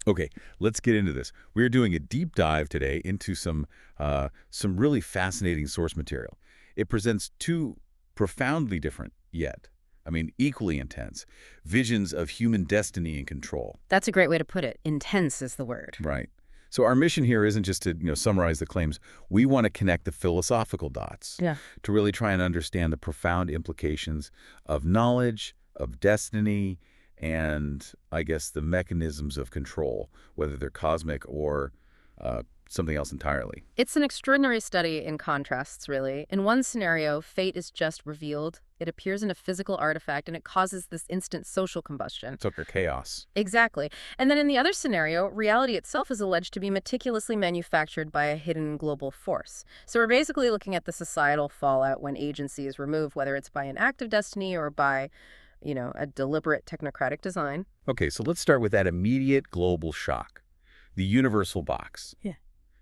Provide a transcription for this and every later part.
Okay, let's get into this. We're doing a deep dive today into some really fascinating source material. It presents two profoundly different, yet, equally intense, visions of human destiny and control. That's a great way to put it. Intense is the word. Right. So our mission here isn't just to summarize the claims. We want to connect the philosophical dots Yeah. to really try and understand the profound implications of knowledge, of destiny, and I guess the mechanisms of control, whether they're cosmic or something else entirely. It's an extraordinary study in contrasts, really. In one scenario, fate is just revealed. It appears in a physical artifact, and it causes this instant social combustion. Total chaos. Exactly. And then in the other scenario, reality itself is alleged to be meticulously manufactured by a hidden global force. So we're basically looking at the societal fallout when agency is removed, whether it's by an act of destiny or by, a deliberate technocratic design. Okay, so let's start with that immediate global shock. The universal box. Yeah.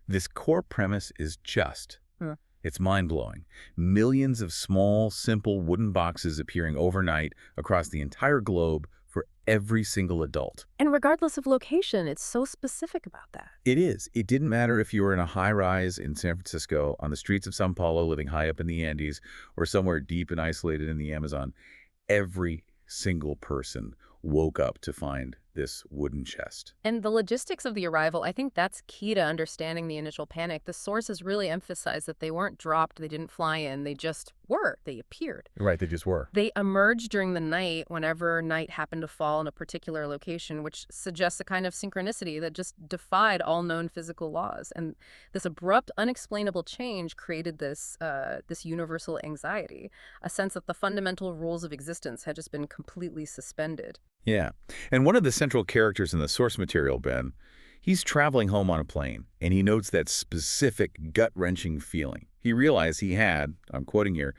This core premise is just. Huh. It's mind-blowing. Millions of small, simple wooden boxes appearing overnight across the entire globe for every single adult. And regardless of location, it's so specific about that. It is. It didn't matter if you were in a high-rise in San Francisco, on the streets of São Paulo, living high up in the Andes, or somewhere deep and isolated in the Amazon. Every single person woke up to find this wooden chest. And the logistics of the arrival, I think that's key to understanding the initial panic. The sources really emphasize that they weren't dropped, they didn't fly in, they just were. They appeared. Right, they just were. They emerged during the night whenever night happened to fall in a particular location, which suggests a kind of synchronicity that just defied all known physical laws. And this abrupt, unexplainable change created this universal anxiety, a sense that the fundamental rules of existence had just been completely suspended. Yeah. And one of the central characters in the source material, Ben, he's traveling home on a plane, and he notes that specific gut-wrenching feeling. He realized he had, I'm quoting here,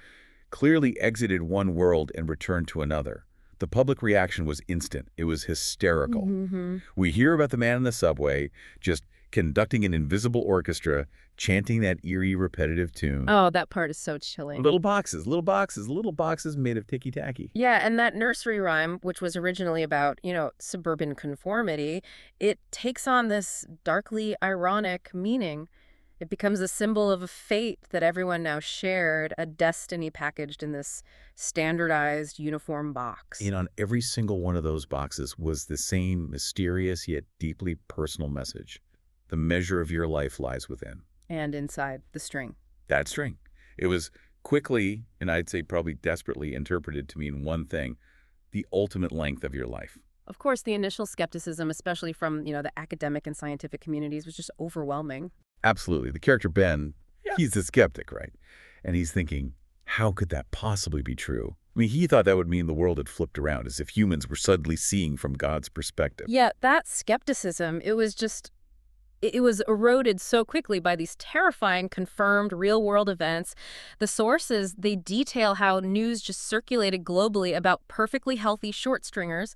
clearly exited one world and returned to another. The public reaction was instant. It was hysterical. Mm-hmm. We hear about the man in the subway just conducting an invisible orchestra, chanting that eerie, repetitive tune. Oh, that part is so chilling. Little boxes, little boxes, little boxes made of ticky-tacky. Yeah, and that nursery rhyme, which was originally about, suburban conformity, it takes on this darkly ironic meaning. It becomes a symbol of a fate that everyone now shared, a destiny packaged in this standardized uniform box. And on every single one of those boxes was the same mysterious yet deeply personal message. The measure of your life lies within. And inside the string. That string. It was quickly, and I'd say probably desperately, interpreted to mean one thing: the ultimate length of your life. Of course, the initial skepticism, especially from, the academic and scientific communities, was just overwhelming. Absolutely. The character Ben, he's the skeptic, right? And he's thinking, how could that possibly be true? He thought that would mean the world had flipped around, as if humans were suddenly seeing from God's perspective. Yeah, that skepticism, it was eroded so quickly by these terrifying, confirmed real-world events. The sources, they detail how news just circulated globally about perfectly healthy short stringers,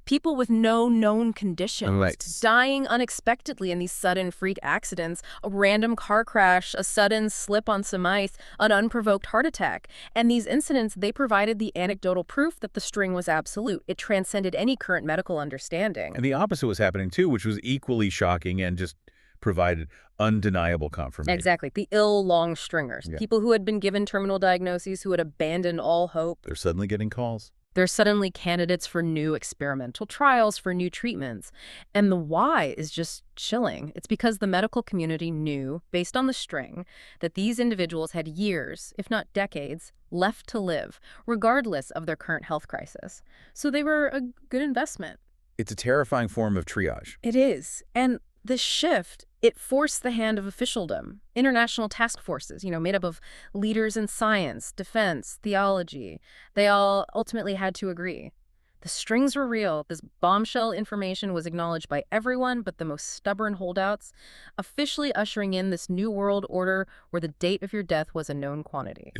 people with no known conditions, Right. dying unexpectedly in these sudden freak accidents, a random car crash, a sudden slip on some ice, an unprovoked heart attack. And these incidents, they provided the anecdotal proof that the string was absolute. It transcended any current medical understanding. And the opposite was happening, too, which was equally shocking and just provided undeniable confirmation. Exactly. The ill long stringers. Yeah. People who had been given terminal diagnoses, who had abandoned all hope. They're suddenly getting calls. They're suddenly candidates for new experimental trials, for new treatments. And the why is just chilling. It's because the medical community knew, based on the string, that these individuals had years, if not decades, left to live, regardless of their current health crisis. So they were a good investment. It's a terrifying form of triage. It is. And this shift, it forced the hand of officialdom. International task forces, made up of leaders in science, defense, theology, they all ultimately had to agree. The strings were real. This bombshell information was acknowledged by everyone but the most stubborn holdouts, officially ushering in this new world order where the date of your death was a known quantity.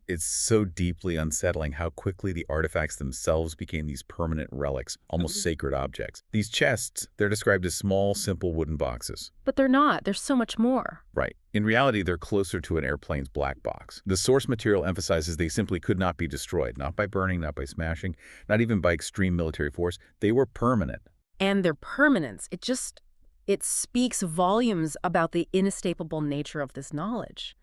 It's so deeply unsettling how quickly the artifacts themselves became these permanent relics, almost sacred objects. These chests, they're described as small, simple wooden boxes. But they're not. There's so much more. Right. In reality, they're closer to an airplane's black box. The source material emphasizes they simply could not be destroyed, not by burning, not by smashing, not even by extreme military force. They were permanent. And their permanence, it speaks volumes about the inescapable nature of this knowledge.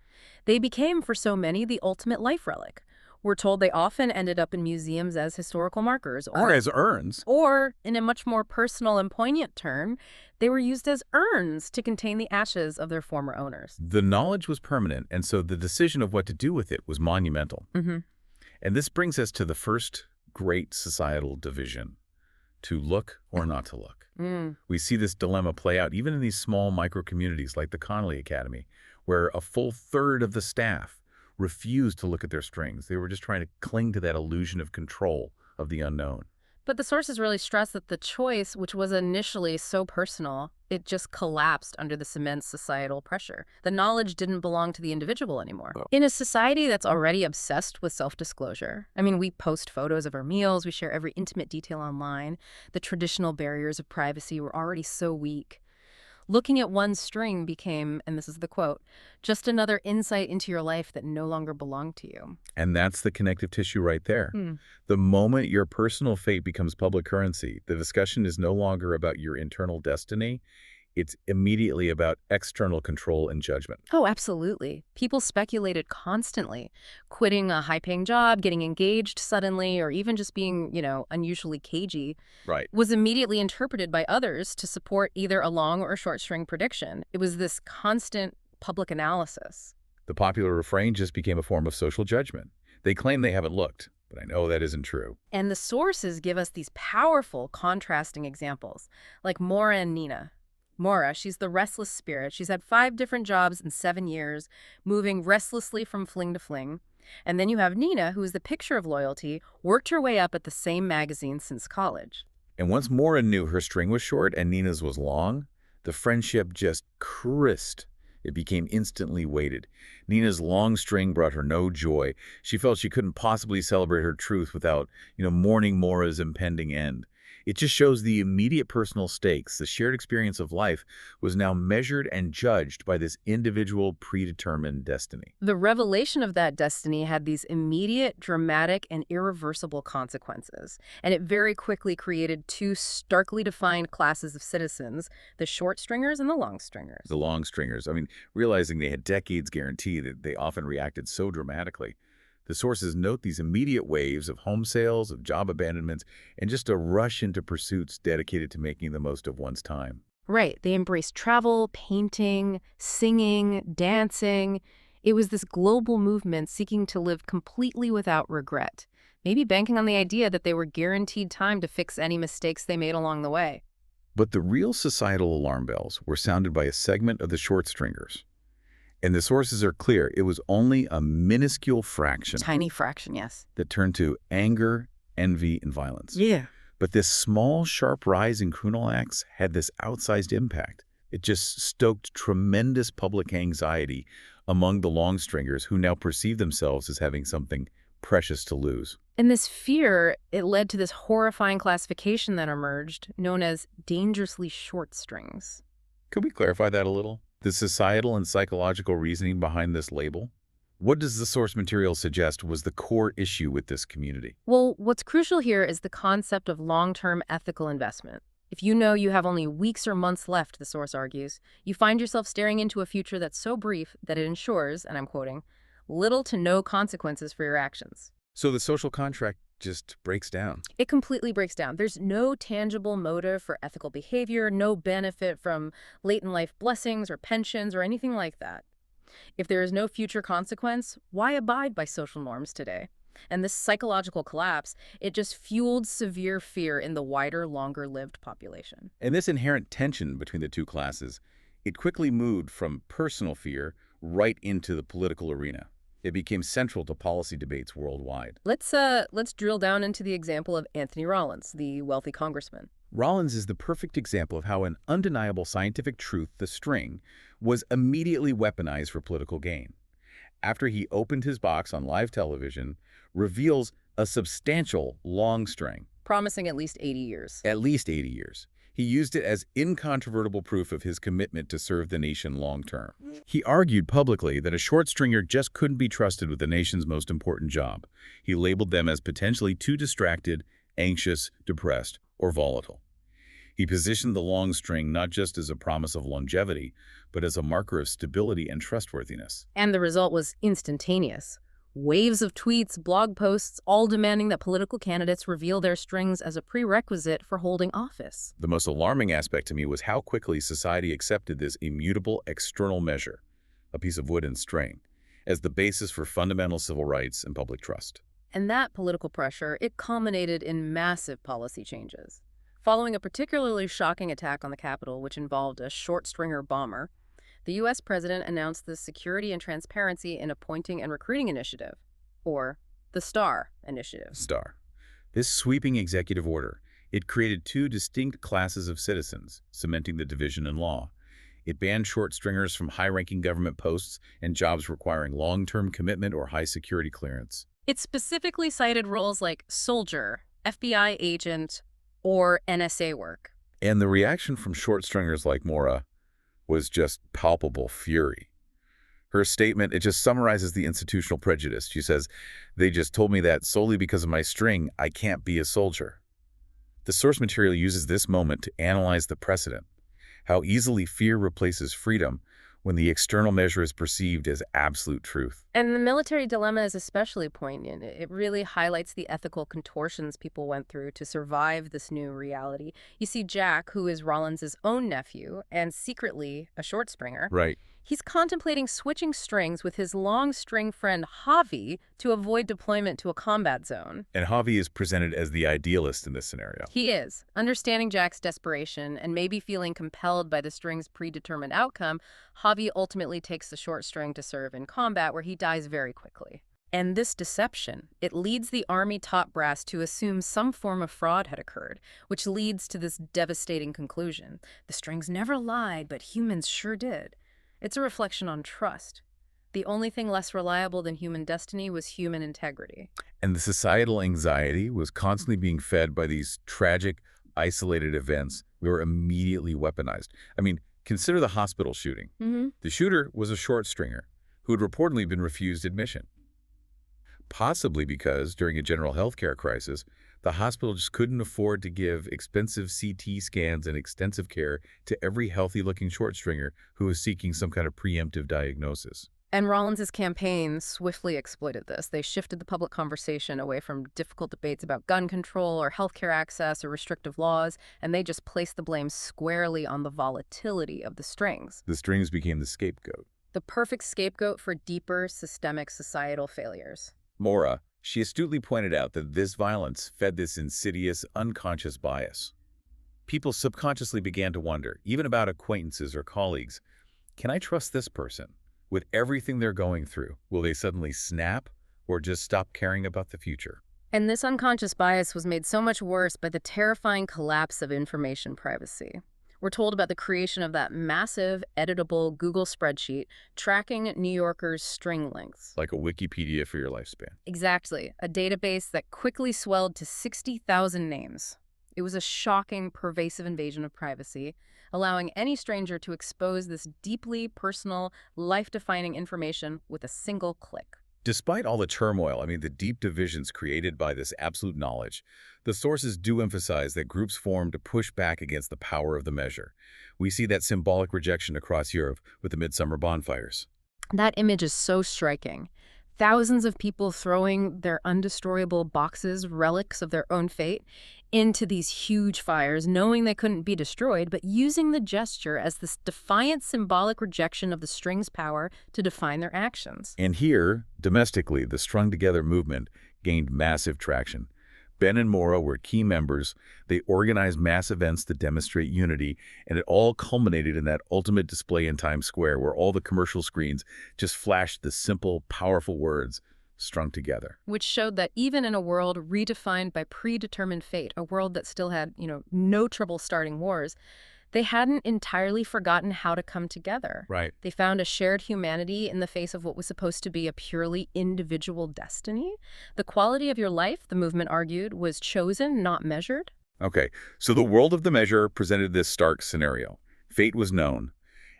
They became, for so many, the ultimate life relic. We're told they often ended up in museums as historical markers. Or as urns. Or, in a much more personal and poignant term, they were used as urns to contain the ashes of their former owners. The knowledge was permanent, and so the decision of what to do with it was monumental. Mm-hmm. And this brings us to the first great societal division, to look or not to look. We see this dilemma play out even in these small micro-communities like the Connolly Academy, where a full third of the staff refused to look at their strings. They were just trying to cling to that illusion of control of the unknown. But the sources really stress that the choice, which was initially so personal, it just collapsed under this immense societal pressure. The knowledge didn't belong to the individual anymore. Oh. In a society that's already obsessed with self-disclosure, I mean, we post photos of our meals, we share every intimate detail online. The traditional barriers of privacy were already so weak. Looking at one string became, and this is the quote, just another insight into your life that no longer belonged to you. And that's the connective tissue right there. The moment your personal fate becomes public currency, the discussion is no longer about your internal destiny. It's immediately about external control and judgment. Oh, absolutely. People speculated constantly. Quitting a high-paying job, getting engaged suddenly, or even just being, unusually cagey Right. was immediately interpreted by others to support either a long or short string prediction. It was this constant public analysis. The popular refrain just became a form of social judgment. They claim they haven't looked, but I know that isn't true. And the sources give us these powerful contrasting examples, like Maura and Nina. Maura, she's the restless spirit. She's had 5 different jobs in 7 years, moving restlessly from fling to fling. And then you have Nina, who is the picture of loyalty, worked her way up at the same magazine since college. And once Maura knew her string was short and Nina's was long, the friendship just crisped. It became instantly weighted. Nina's long string brought her no joy. She felt she couldn't possibly celebrate her truth without, mourning Maura's impending end. It just shows the immediate personal stakes. The shared experience of life was now measured and judged by this individual predetermined destiny. The revelation of that destiny had these immediate, dramatic, and irreversible consequences. And it very quickly created 2 starkly defined classes of citizens, the short stringers and the long stringers. The long stringers, realizing they had decades guarantee that they often reacted so dramatically. The sources note these immediate waves of home sales, of job abandonments, and just a rush into pursuits dedicated to making the most of one's time. Right. They embraced travel, painting, singing, dancing. It was this global movement seeking to live completely without regret, maybe banking on the idea that they were guaranteed time to fix any mistakes they made along the way. But the real societal alarm bells were sounded by a segment of the short stringers. And the sources are clear. It was only a minuscule fraction. Tiny fraction, yes. That turned to anger, envy, and violence. Yeah. But this small, sharp rise in criminal acts had this outsized impact. It just stoked tremendous public anxiety among the long stringers who now perceive themselves as having something precious to lose. And this fear, it led to this horrifying classification that emerged, known as dangerously short strings. Could we clarify that a little? The societal and psychological reasoning behind this label? What does the source material suggest was the core issue with this community? Well, what's crucial here is the concept of long-term ethical investment. If you know you have only weeks or months left, the source argues, you find yourself staring into a future that's so brief that it ensures, and I'm quoting, little to no consequences for your actions. So the social contract just breaks down. It completely breaks down. There's no tangible motive for ethical behavior, no benefit from late in life blessings or pensions or anything like that. If there is no future consequence, why abide by social norms today? And this psychological collapse, it just fueled severe fear in the wider, longer-lived population. And this inherent tension between the two classes, it quickly moved from personal fear right into the political arena. It became central to policy debates worldwide. Let's drill down into the example of Anthony Rollins, the wealthy congressman. Rollins is the perfect example of how an undeniable scientific truth, the string, was immediately weaponized for political gain. After he opened his box on live television, reveals a substantial long string. Promising at least 80 years. At least 80 years. He used it as incontrovertible proof of his commitment to serve the nation long term. He argued publicly that a short stringer just couldn't be trusted with the nation's most important job. He labeled them as potentially too distracted, anxious, depressed, or volatile. He positioned the long string not just as a promise of longevity, but as a marker of stability and trustworthiness. And the result was instantaneous. Waves of tweets, blog posts, all demanding that political candidates reveal their strings as a prerequisite for holding office. The most alarming aspect to me was how quickly society accepted this immutable external measure, a piece of wood and string, as the basis for fundamental civil rights and public trust. And that political pressure, it culminated in massive policy changes. Following a particularly shocking attack on the Capitol, which involved a short-stringer bomber, the U.S. president announced the Security and Transparency in Appointing and Recruiting Initiative, or the STAR Initiative. STAR. This sweeping executive order, it created two distinct classes of citizens, cementing the division in law. It banned short stringers from high-ranking government posts and jobs requiring long-term commitment or high-security clearance. It specifically cited roles like soldier, FBI agent, or NSA work. And the reaction from short stringers like Maura was just palpable fury. Her statement, it just summarizes the institutional prejudice. She says, "They just told me that solely because of my string, I can't be a soldier." The source material uses this moment to analyze the precedent, how easily fear replaces freedom when the external measure is perceived as absolute truth. And the military dilemma is especially poignant. It really highlights the ethical contortions people went through to survive this new reality. You see Jack, who is Rollins' own nephew and secretly a short stringer. Right. He's contemplating switching strings with his long string friend Javi to avoid deployment to a combat zone. And Javi is presented as the idealist in this scenario. He is. Understanding Jack's desperation and maybe feeling compelled by the string's predetermined outcome, Javi ultimately takes the short string to serve in combat, where he dies very quickly. And this deception, it leads the Army top brass to assume some form of fraud had occurred, which leads to this devastating conclusion. The strings never lied, but humans sure did. It's a reflection on trust. The only thing less reliable than human destiny was human integrity. And the societal anxiety was constantly being fed by these tragic, isolated events. We were immediately weaponized. I mean, consider the hospital shooting. The shooter was a short stringer who had reportedly been refused admission. Possibly because, during a general healthcare crisis, the hospital just couldn't afford to give expensive CT scans and extensive care to every healthy-looking short stringer who was seeking some kind of preemptive diagnosis. And Rollins' campaign swiftly exploited this. They shifted the public conversation away from difficult debates about gun control or healthcare access or restrictive laws, and they just placed the blame squarely on the volatility of the strings. The strings became the scapegoat. The perfect scapegoat for deeper systemic societal failures. Maura, she astutely pointed out that this violence fed this insidious, unconscious bias. People subconsciously began to wonder, even about acquaintances or colleagues, can I trust this person? With everything they're going through, will they suddenly snap or just stop caring about the future? And this unconscious bias was made so much worse by the terrifying collapse of information privacy. We're told about the creation of that massive, editable Google spreadsheet tracking New Yorkers' string lengths. Like a Wikipedia for your lifespan. Exactly. A database that quickly swelled to 60,000 names. It was a shocking, pervasive invasion of privacy, allowing any stranger to expose this deeply personal, life-defining information with a single click. Despite all the turmoil, the deep divisions created by this absolute knowledge, the sources do emphasize that groups formed to push back against the power of the measure. We see that symbolic rejection across Europe with the midsummer bonfires. That image is so striking. Thousands of people throwing their undestroyable boxes, relics of their own fate, into these huge fires, knowing they couldn't be destroyed, but using the gesture as this defiant symbolic rejection of the string's power to define their actions. And here, domestically, the strung-together movement gained massive traction. Ben and Maura were key members. They organized mass events to demonstrate unity, and it all culminated in that ultimate display in Times Square where all the commercial screens just flashed the simple, powerful words, strung together. Which showed that even in a world redefined by predetermined fate, a world that still had, no trouble starting wars, they hadn't entirely forgotten how to come together. Right. They found a shared humanity in the face of what was supposed to be a purely individual destiny. The quality of your life, the movement argued, was chosen, not measured. Okay, so the world of the measure presented this stark scenario. Fate was known,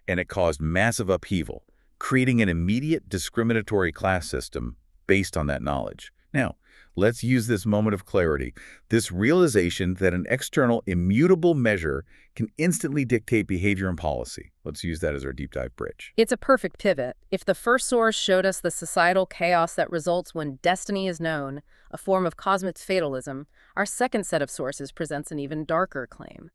and it caused massive upheaval, creating an immediate discriminatory class system based on that knowledge. Now, Let's use this moment of clarity, this realization that an external, immutable measure can instantly dictate behavior and policy. Let's use that as our deep dive bridge. It's a perfect pivot. If the first source showed us the societal chaos that results when destiny is known, a form of cosmic fatalism, our second set of sources presents an even darker claim.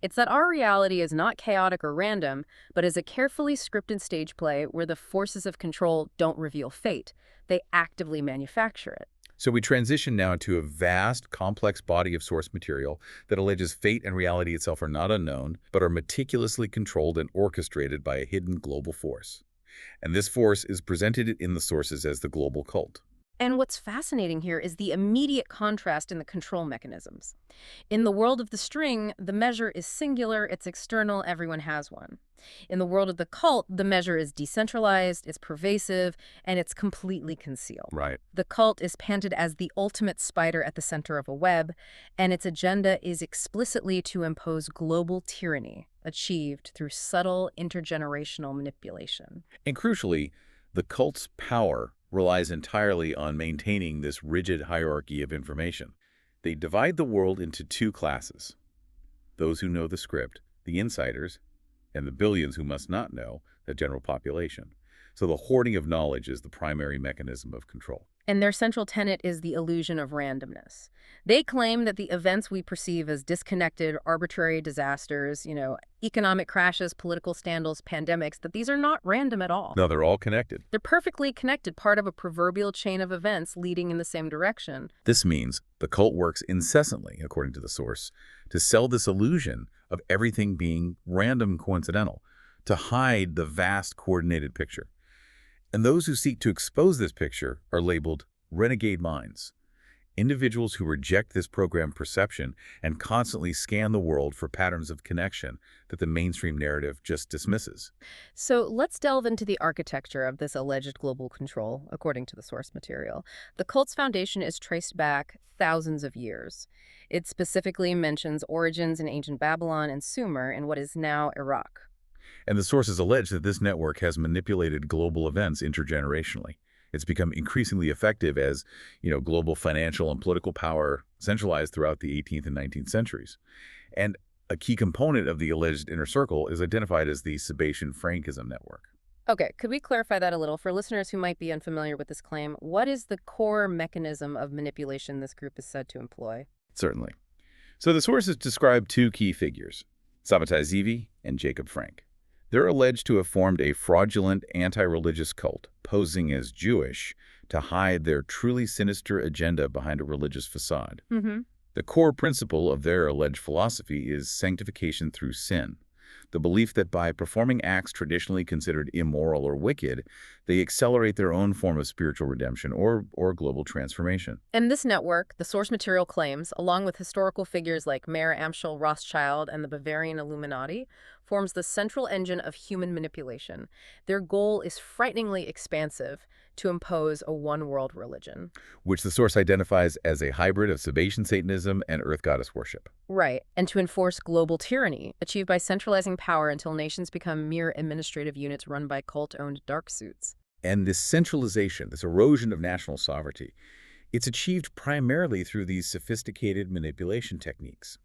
It's that our reality is not chaotic or random, but is a carefully scripted stage play where the forces of control don't reveal fate. They actively manufacture it. So we transition now to a vast, complex body of source material that alleges fate and reality itself are not unknown, but are meticulously controlled and orchestrated by a hidden global force. And this force is presented in the sources as the global cult. And what's fascinating here is the immediate contrast in the control mechanisms. In the world of the string, the measure is singular, it's external, everyone has one. In the world of the cult, the measure is decentralized, it's pervasive, and it's completely concealed. Right. The cult is painted as the ultimate spider at the center of a web, and its agenda is explicitly to impose global tyranny, achieved through subtle intergenerational manipulation. And crucially, the cult's power relies entirely on maintaining this rigid hierarchy of information. They divide the world into two classes: those who know the script, the insiders, and the billions who must not know, the general population. So the hoarding of knowledge is the primary mechanism of control. And their central tenet is the illusion of randomness. They claim that the events we perceive as disconnected, arbitrary disasters, economic crashes, political scandals, pandemics, that these are not random at all. No, they're all connected. They're perfectly connected, part of a proverbial chain of events leading in the same direction. This means the cult works incessantly, according to the source, to sell this illusion of everything being random coincidental, to hide the vast coordinated picture. And those who seek to expose this picture are labeled renegade minds, individuals who reject this programmed perception and constantly scan the world for patterns of connection that the mainstream narrative just dismisses. So let's delve into the architecture of this alleged global control, according to the source material. The cult's foundation is traced back thousands of years. It specifically mentions origins in ancient Babylon and Sumer in what is now Iraq. And the sources allege that this network has manipulated global events intergenerationally. It's become increasingly effective as, global financial and political power centralized throughout the 18th and 19th centuries. And a key component of the alleged inner circle is identified as the Sabatian Frankism network. Okay, could we clarify that a little? For listeners who might be unfamiliar with this claim, what is the core mechanism of manipulation this group is said to employ? Certainly. So the sources describe two key figures, Sabbatai Zevi and Jacob Frank. They're alleged to have formed a fraudulent anti-religious cult, posing as Jewish, to hide their truly sinister agenda behind a religious facade. The core principle of their alleged philosophy is sanctification through sin, the belief that by performing acts traditionally considered immoral or wicked, they accelerate their own form of spiritual redemption or global transformation. And this network, the source material claims, along with historical figures like Mayer Amschel Rothschild and the Bavarian Illuminati, forms the central engine of human manipulation. Their goal is frighteningly expansive: to impose a one-world religion. Which the source identifies as a hybrid of Sabbatean Satanism and earth goddess worship. Right, and to enforce global tyranny, achieved by centralizing power until nations become mere administrative units run by cult-owned dark suits. And this centralization, this erosion of national sovereignty, it's achieved primarily through these sophisticated manipulation techniques.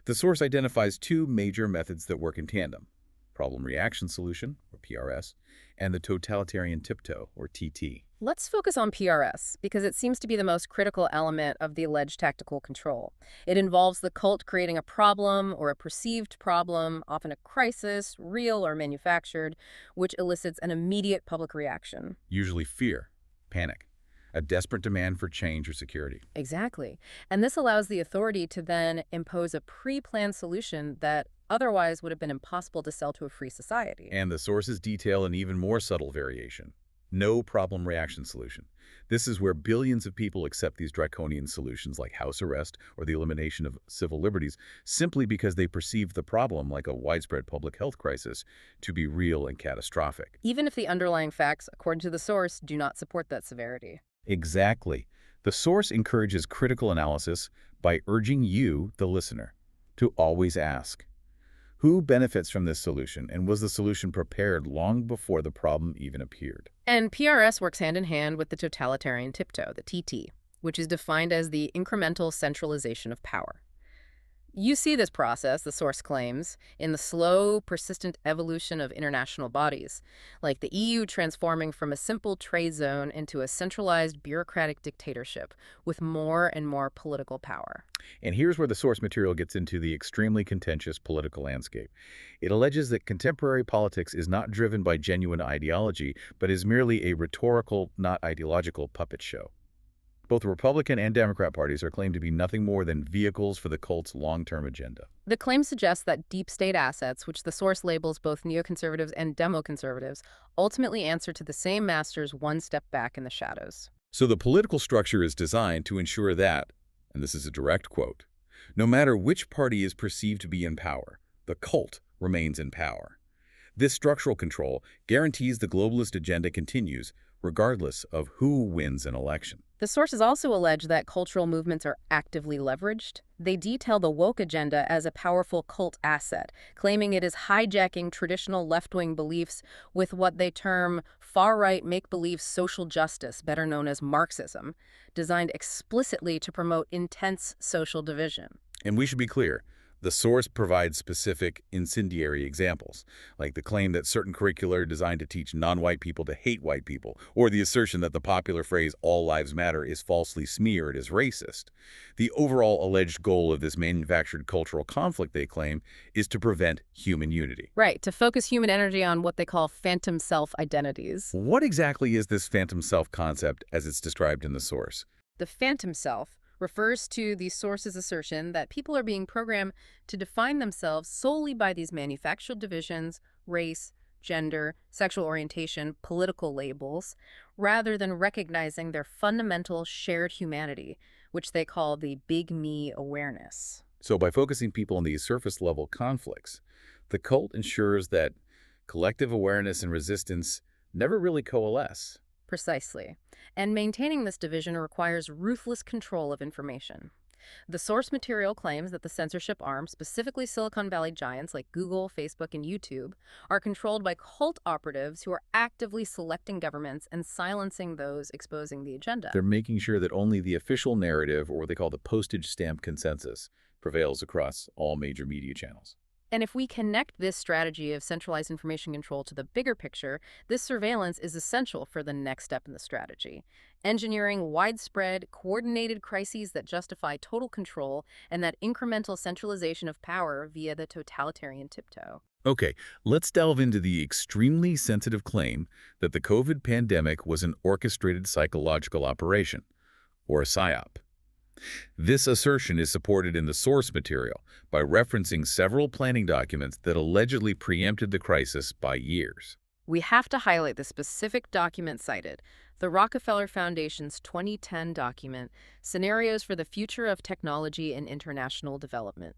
The source identifies two major methods that work in tandem: problem reaction solution, or PRS, and the totalitarian tiptoe, or TT. Let's focus on PRS, because it seems to be the most critical element of the alleged tactical control. It involves the cult creating a problem or a perceived problem, often a crisis, real or manufactured, which elicits an immediate public reaction. Usually fear, panic, a desperate demand for change or security. Exactly. And this allows the authority to then impose a pre-planned solution that otherwise would have been impossible to sell to a free society. And the sources detail an even more subtle variation: no problem reaction solution. This is where billions of people accept these draconian solutions like house arrest or the elimination of civil liberties simply because they perceive the problem, like a widespread public health crisis, to be real and catastrophic. Even if the underlying facts, according to the source, do not support that severity. Exactly. The source encourages critical analysis by urging you, the listener, to always ask, who benefits from this solution, and was the solution prepared long before the problem even appeared? And PRS works hand in hand with the totalitarian tiptoe, the TT. which is defined as the incremental centralization of power. You see this process, the source claims, in the slow, persistent evolution of international bodies, like the EU transforming from a simple trade zone into a centralized bureaucratic dictatorship with more and more political power. And here's where the source material gets into the extremely contentious political landscape. It alleges that contemporary politics is not driven by genuine ideology, but is merely a rhetorical, not ideological puppet show. Both the Republican and Democrat parties are claimed to be nothing more than vehicles for the cult's long-term agenda. The claim suggests that deep state assets, which the source labels both neoconservatives and democonservatives, ultimately answer to the same masters one step back in the shadows. So the political structure is designed to ensure that, and this is a direct quote, no matter which party is perceived to be in power, the cult remains in power. This structural control guarantees the globalist agenda continues, regardless of who wins an election. The sources also allege that cultural movements are actively leveraged. They detail the woke agenda as a powerful cult asset, claiming it is hijacking traditional left-wing beliefs with what they term far-right make-believe social justice, better known as Marxism, designed explicitly to promote intense social division. And we should be clear, the source provides specific incendiary examples, like the claim that certain curricula are designed to teach non-white people to hate white people, or the assertion that the popular phrase "all lives matter" is falsely smeared as racist. The overall alleged goal of this manufactured cultural conflict, they claim, is to prevent human unity. Right, to focus human energy on what they call phantom self identities. What exactly is this phantom self concept as it's described in the source? The phantom self refers to the source's assertion that people are being programmed to define themselves solely by these manufactured divisions, race, gender, sexual orientation, political labels, rather than recognizing their fundamental shared humanity, which they call the big me awareness. So by focusing people on these surface-level conflicts, the cult ensures that collective awareness and resistance never really coalesce. Precisely. And maintaining this division requires ruthless control of information. The source material claims that the censorship arm, specifically Silicon Valley giants like Google, Facebook, and YouTube, are controlled by cult operatives who are actively selecting governments and silencing those exposing the agenda. They're making sure that only the official narrative, or what they call the postage stamp consensus, prevails across all major media channels. And if we connect this strategy of centralized information control to the bigger picture, this surveillance is essential for the next step in the strategy. Engineering widespread, coordinated crises that justify total control and that incremental centralization of power via the totalitarian tiptoe. Okay, let's delve into the extremely sensitive claim that the COVID pandemic was an orchestrated psychological operation, or a psyop. This assertion is supported in the source material by referencing several planning documents that allegedly preempted the crisis by years. We have to highlight the specific document cited, the Rockefeller Foundation's 2010 document, Scenarios for the Future of Technology and International Development.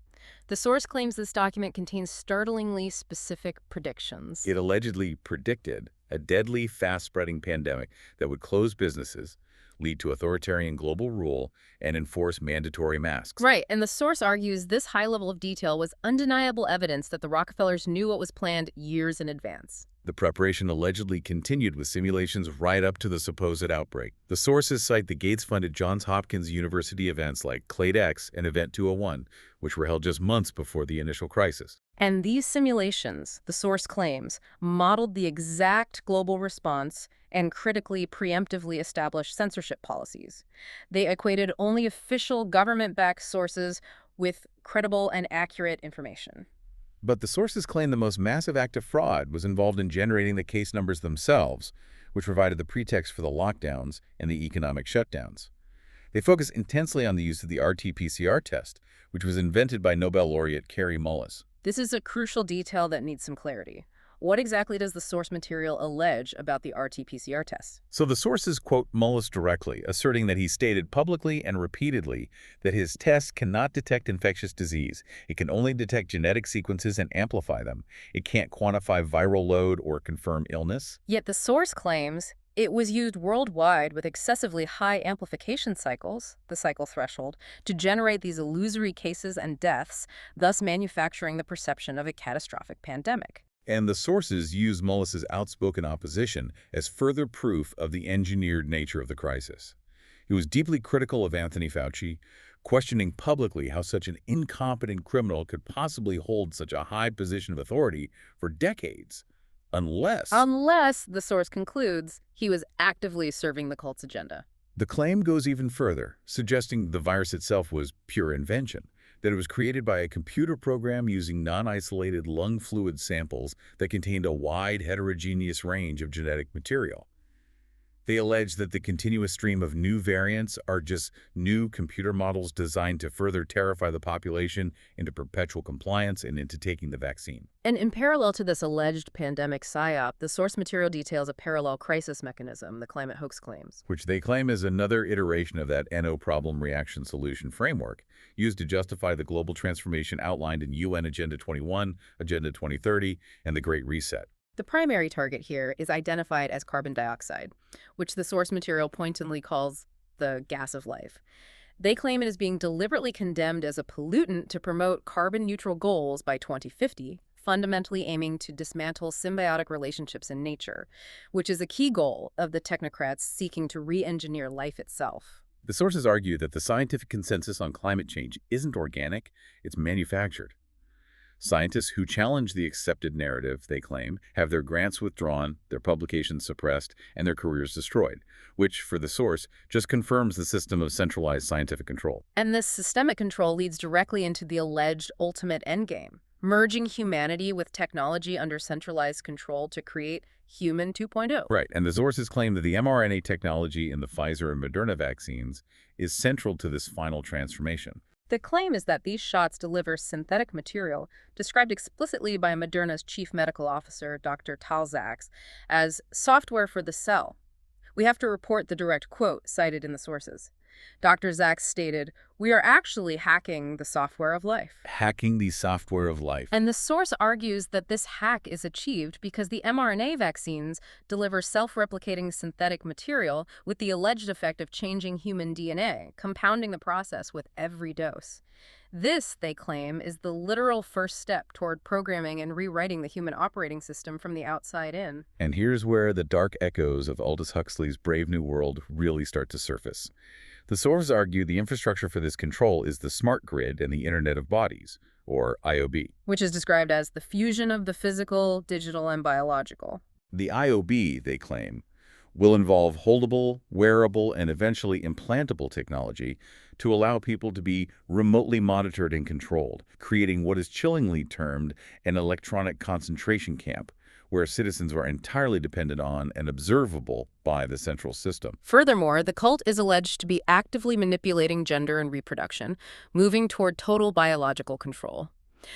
The source claims this document contains startlingly specific predictions. It allegedly predicted a deadly, fast-spreading pandemic that would close businesses, lead to authoritarian global rule, and enforce mandatory masks. Right, and the source argues this high level of detail was undeniable evidence that the Rockefellers knew what was planned years in advance. The preparation allegedly continued with simulations right up to the supposed outbreak. The sources cite the Gates-funded Johns Hopkins University events like CladeX and Event 201, which were held just months before the initial crisis. And these simulations, the source claims, modeled the exact global response and critically preemptively established censorship policies. They equated only official government-backed sources with credible and accurate information. But the sources claim the most massive act of fraud was involved in generating the case numbers themselves, which provided the pretext for the lockdowns and the economic shutdowns. They focus intensely on the use of the RT-PCR test, which was invented by Nobel laureate Kary Mullis. This is a crucial detail that needs some clarity. What exactly does the source material allege about the RT-PCR test? So the sources quote Mullis directly, asserting that he stated publicly and repeatedly that his test cannot detect infectious disease. It can only detect genetic sequences and amplify them. It can't quantify viral load or confirm illness. Yet the source claims it was used worldwide with excessively high amplification cycles, the cycle threshold, to generate these illusory cases and deaths, thus manufacturing the perception of a catastrophic pandemic. And the sources use Mullis's outspoken opposition as further proof of the engineered nature of the crisis. He was deeply critical of Anthony Fauci, questioning publicly how such an incompetent criminal could possibly hold such a high position of authority for decades, unless... Unless, the source concludes, he was actively serving the cult's agenda. The claim goes even further, suggesting the virus itself was pure invention, that it was created by a computer program using non-isolated lung fluid samples that contained a wide heterogeneous range of genetic material. They allege that the continuous stream of new variants are just new computer models designed to further terrify the population into perpetual compliance and into taking the vaccine. And in parallel to this alleged pandemic psyop, the source material details a parallel crisis mechanism, the climate hoax claims, Which they claim is another iteration of that NO problem reaction solution framework used to justify the global transformation outlined in UN Agenda 21, Agenda 2030, and the Great Reset. The primary target here is identified as carbon dioxide, which the source material pointedly calls the gas of life. They claim it is being deliberately condemned as a pollutant to promote carbon-neutral goals by 2050, fundamentally aiming to dismantle symbiotic relationships in nature, which is a key goal of the technocrats seeking to re-engineer life itself. The sources argue that the scientific consensus on climate change isn't organic, it's manufactured. Scientists who challenge the accepted narrative, they claim, have their grants withdrawn, their publications suppressed, and their careers destroyed, which, for the source, just confirms the system of centralized scientific control. And this systemic control leads directly into the alleged ultimate endgame, merging humanity with technology under centralized control to create Human 2.0. Right, and the sources claim that the mRNA technology in the Pfizer and Moderna vaccines is central to this final transformation. The claim is that these shots deliver synthetic material, described explicitly by Moderna's chief medical officer, Dr. Tal Zaks, as software for the cell. We have to report the direct quote cited in the sources. Dr. Zaks stated, "We are actually hacking the software of life." Hacking the software of life. And the source argues that this hack is achieved because the mRNA vaccines deliver self-replicating synthetic material with the alleged effect of changing human DNA, compounding the process with every dose. This, they claim, is the literal first step toward programming and rewriting the human operating system from the outside in. And here's where the dark echoes of Aldous Huxley's Brave New World really start to surface. The sources argue the infrastructure for this control is the smart grid and the Internet of Bodies, or IOB. Which is described as the fusion of the physical, digital, and biological. The IOB, they claim, will involve holdable, wearable, and eventually implantable technology to allow people to be remotely monitored and controlled, creating what is chillingly termed an electronic concentration camp, where citizens are entirely dependent on and observable by the central system. Furthermore, the cult is alleged to be actively manipulating gender and reproduction, moving toward total biological control.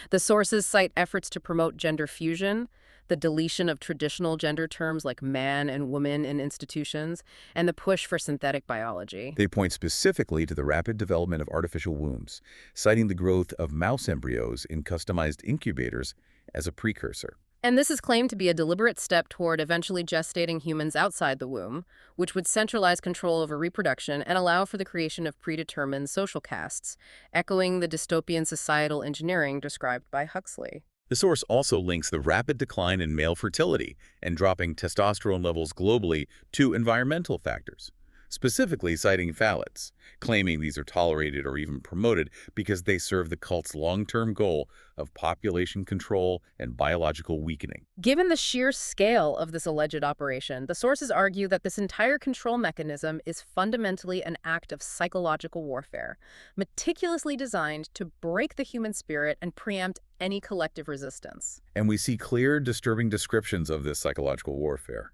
The sources cite efforts to promote gender fusion, the deletion of traditional gender terms like man and woman in institutions, and the push for synthetic biology. They point specifically to the rapid development of artificial wombs, citing the growth of mouse embryos in customized incubators as a precursor. And this is claimed to be a deliberate step toward eventually gestating humans outside the womb, which would centralize control over reproduction and allow for the creation of predetermined social castes, echoing the dystopian societal engineering described by Huxley. The source also links the rapid decline in male fertility and dropping testosterone levels globally to environmental factors, specifically citing phthalates, claiming these are tolerated or even promoted because they serve the cult's long-term goal of population control and biological weakening. Given the sheer scale of this alleged operation, the sources argue that this entire control mechanism is fundamentally an act of psychological warfare, meticulously designed to break the human spirit and preempt any collective resistance. And we see clear, disturbing descriptions of this psychological warfare.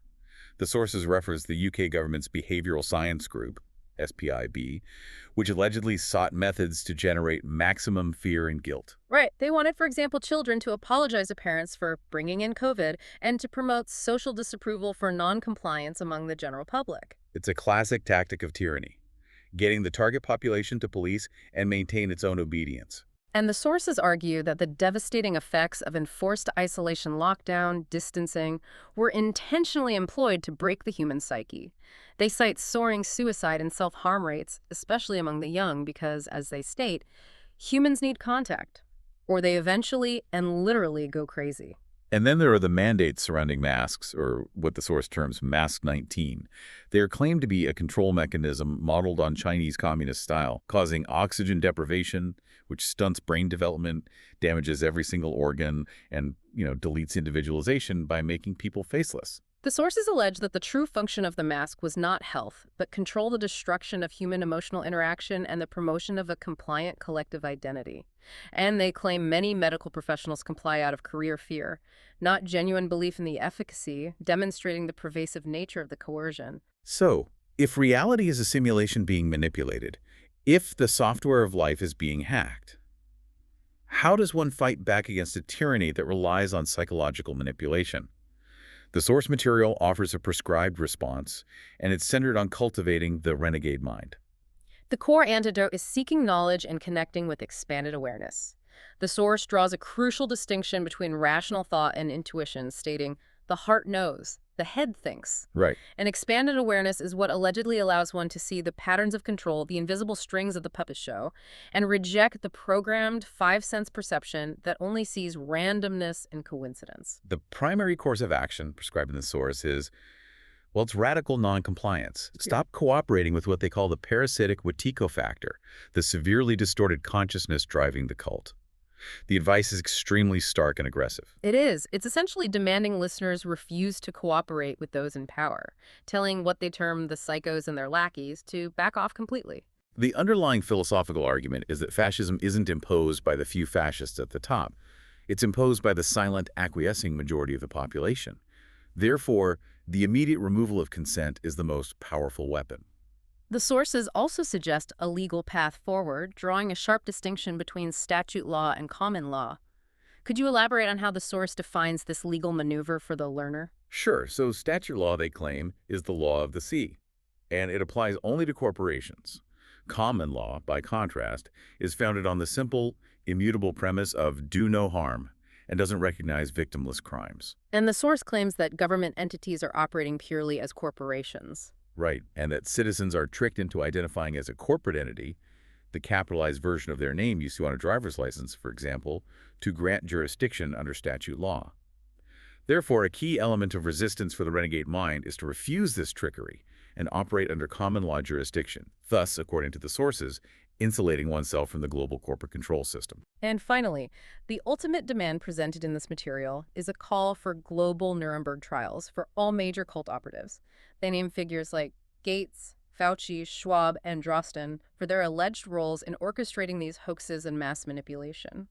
The sources reference the UK government's Behavioral Science Group, SPIB, which allegedly sought methods to generate maximum fear and guilt. Right. They wanted, for example, children to apologize to parents for bringing in COVID and to promote social disapproval for non-compliance among the general public. It's a classic tactic of tyranny, getting the target population to police and maintain its own obedience. And the sources argue that the devastating effects of enforced isolation, lockdown, distancing were intentionally employed to break the human psyche. They cite soaring suicide and self-harm rates, especially among the young, because, as they state, humans need contact, or they eventually and literally go crazy. And then there are the mandates surrounding masks, or what the source terms Mask 19. They are claimed to be a control mechanism modeled on Chinese communist style, causing oxygen deprivation, which stunts brain development, damages every single organ, and, deletes individualization by making people faceless. The sources allege that the true function of the mask was not health, but control the destruction of human emotional interaction and the promotion of a compliant collective identity. And they claim many medical professionals comply out of career fear, not genuine belief in the efficacy, demonstrating the pervasive nature of the coercion. So, if reality is a simulation being manipulated, if the software of life is being hacked, how does one fight back against a tyranny that relies on psychological manipulation? The source material offers a prescribed response, and it's centered on cultivating the renegade mind. The core antidote is seeking knowledge and connecting with expanded awareness. The source draws a crucial distinction between rational thought and intuition, stating, "The heart knows, the head thinks." Right. And expanded awareness is what allegedly allows one to see the patterns of control, the invisible strings of the puppet show, and reject the programmed five-sense perception that only sees randomness and coincidence. The primary course of action prescribed in the source is, well, it's radical noncompliance. Stop cooperating with what they call the parasitic Wetiko factor, the severely distorted consciousness driving the cult. The advice is extremely stark and aggressive. It is. It's essentially demanding listeners refuse to cooperate with those in power, telling what they term the psychos and their lackeys to back off completely. The underlying philosophical argument is that fascism isn't imposed by the few fascists at the top. It's imposed by the silent, acquiescing majority of the population. Therefore, the immediate removal of consent is the most powerful weapon. The sources also suggest a legal path forward, drawing a sharp distinction between statute law and common law. Could you elaborate on how the source defines this legal maneuver for the learner? Sure, so statute law, they claim, is the law of the sea, and it applies only to corporations. Common law, by contrast, is founded on the simple, immutable premise of do no harm and doesn't recognize victimless crimes. And the source claims that government entities are operating purely as corporations. Right, and that citizens are tricked into identifying as a corporate entity, the capitalized version of their name you see on a driver's license, for example, to grant jurisdiction under statute law. Therefore, a key element of resistance for the renegade mind is to refuse this trickery and operate under common law jurisdiction, thus, according to the sources, insulating oneself from the global corporate control system. And finally, the ultimate demand presented in this material is a call for global Nuremberg trials for all major cult operatives. They name figures like Gates, Fauci, Schwab, and Drosten for their alleged roles in orchestrating these hoaxes and mass manipulation.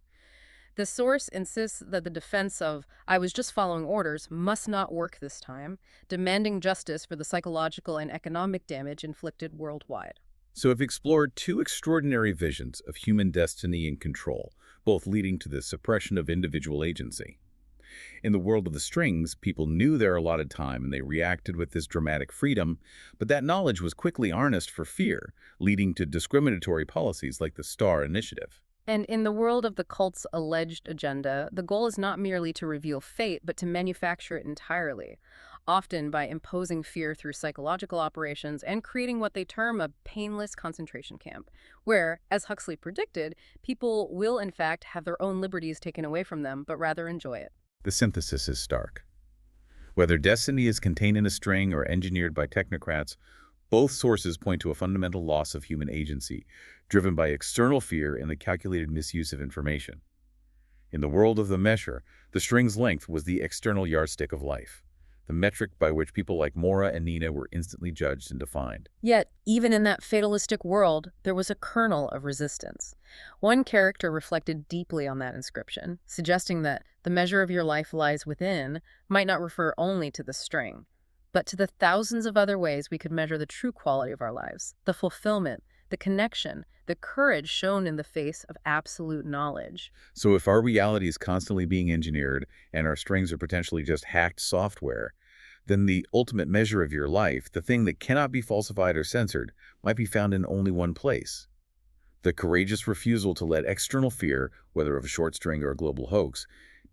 The source insists that the defense of, "I was just following orders," must not work this time, demanding justice for the psychological and economic damage inflicted worldwide. So we've explored two extraordinary visions of human destiny and control, both leading to the suppression of individual agency. In the world of the strings, people knew their allotted time and they reacted with this dramatic freedom, but that knowledge was quickly harnessed for fear, leading to discriminatory policies like the Star Initiative. And in the world of the cult's alleged agenda, the goal is not merely to reveal fate, but to manufacture it entirely, often by imposing fear through psychological operations and creating what they term a painless concentration camp, where, as Huxley predicted, people will in fact have their own liberties taken away from them, but rather enjoy it. The synthesis is stark. Whether destiny is contained in a string or engineered by technocrats, both sources point to a fundamental loss of human agency, driven by external fear and the calculated misuse of information. In the world of the mesher, the string's length was the external yardstick of life, the metric by which people like Mora and Nina were instantly judged and defined. Yet, even in that fatalistic world, there was a kernel of resistance. One character reflected deeply on that inscription, suggesting that the measure of your life lies within might not refer only to the string, but to the thousands of other ways we could measure the true quality of our lives, the fulfillment, the connection, the courage shown in the face of absolute knowledge. So if our reality is constantly being engineered and our strings are potentially just hacked software, then the ultimate measure of your life, the thing that cannot be falsified or censored, might be found in only one place. The courageous refusal to let external fear, whether of a short string or a global hoax,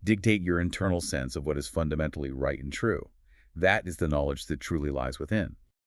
dictate your internal sense of what is fundamentally right and true. That is the knowledge that truly lies within.